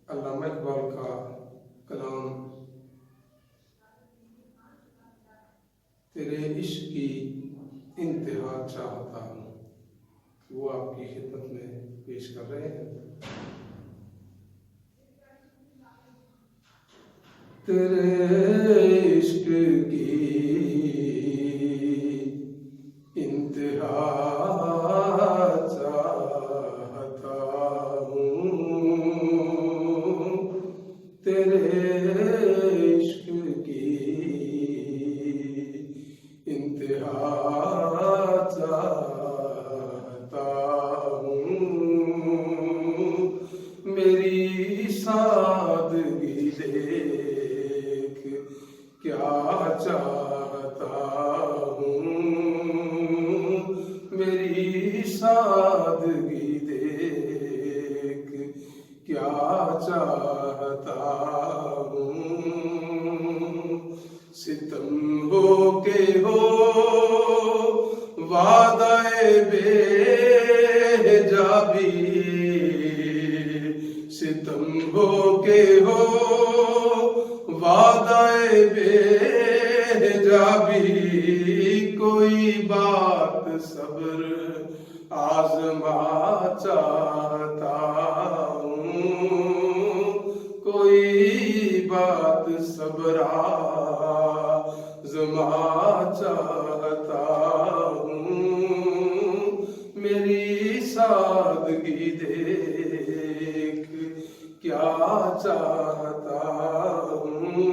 अल्लामा इकबाल का कलाम तेरे इश्क की इंतहा चाहता हूँ, वो आपकी खिदमत में पेश कर रहे हैं। तेरे इश्क की इंतहा चाहता हूँ, तेरे इश्क की इंतहा चाहता हूँ। मेरी सादगी देख क्या चाहता हूँ, मेरी सादगी देख क्या चाहता हूँ। सितम हो के हो वादाए बेहिजाबी, सितम हो के हो वादाए बेहिजाबी, कोई बात सब्र आज़मा चाहता हूँ, कोई बात सब्र आज़मा चाहता हूँ। मेरी सादगी देख क्या चाहता हूँ।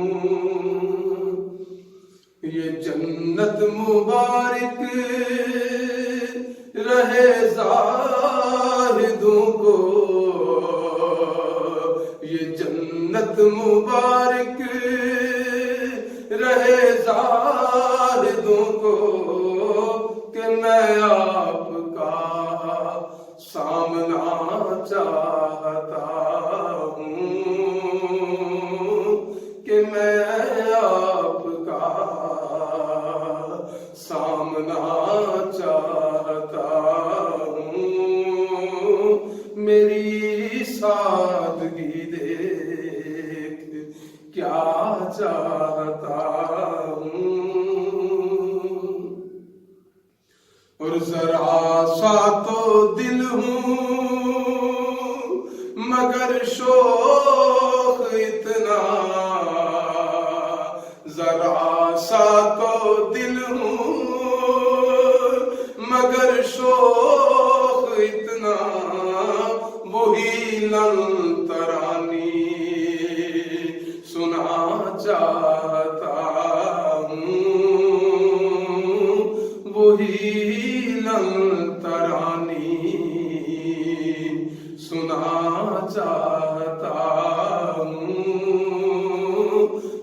ये जन्नत मुबारक रहे ज़ाहिदों को, ये जन्नत मुबारक रहे ज़ाहिदों को, कि मैं आपका सामना चाहता हूँ, कि मैं आपका सामना चाहता हूँ। मेरी सादगी देख क्या चाहता हूँ। और जरा सा तो दिल हूँ मगर शौक इतना, जरा सा तो दिल हूँ मगर शौक इतना, वही लंतरानी सुना चाहता हूँ, वही लंतरानी सुना चाहता हूँ।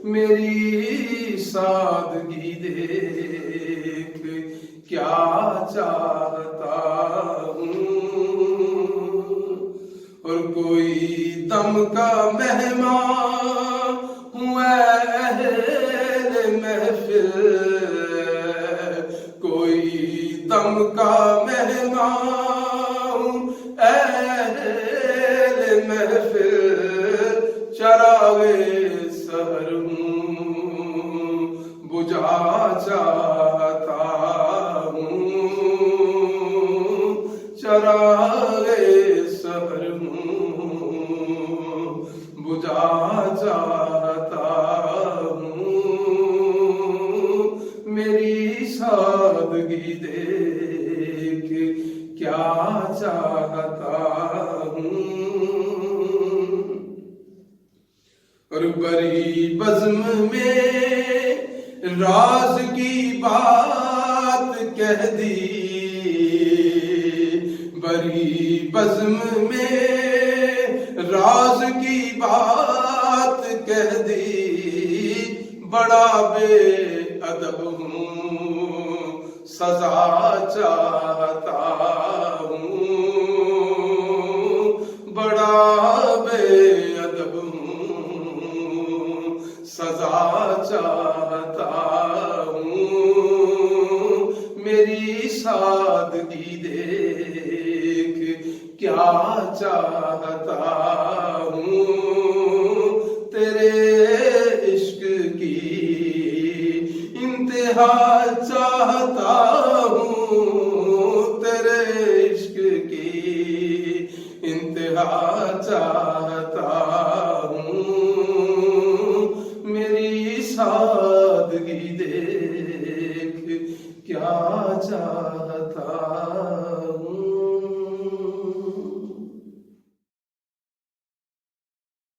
मेरी सादगी देख क्या चाहता हूँ। और कोई दम का मेहमान हूँ अहले महफिल, कोई दम का मेहमान अहले महफिल, चरागे सहर हूँ बुझा चाहता हूँ, चरागे सहर हूँ बुझा चाहता हूँ। मेरी सादगी देख क्या चाहता हूँ। और बड़ी बज़्म में राज की बात कह दी, बड़ी बज़्म में राज की बात कह दी, बड़ा बेअदब हूँ सजा चाहता हूँ, बड़ा बेअदब हूँ सजा चाहता हूँ। मेरी सादगी देख क्या चाहता हूँ तेरे इश्क की इंतहा चाहता हूँ तेरे इश्क की इंतहा चाहता हूँ मेरी सादगी देख क्या चाहता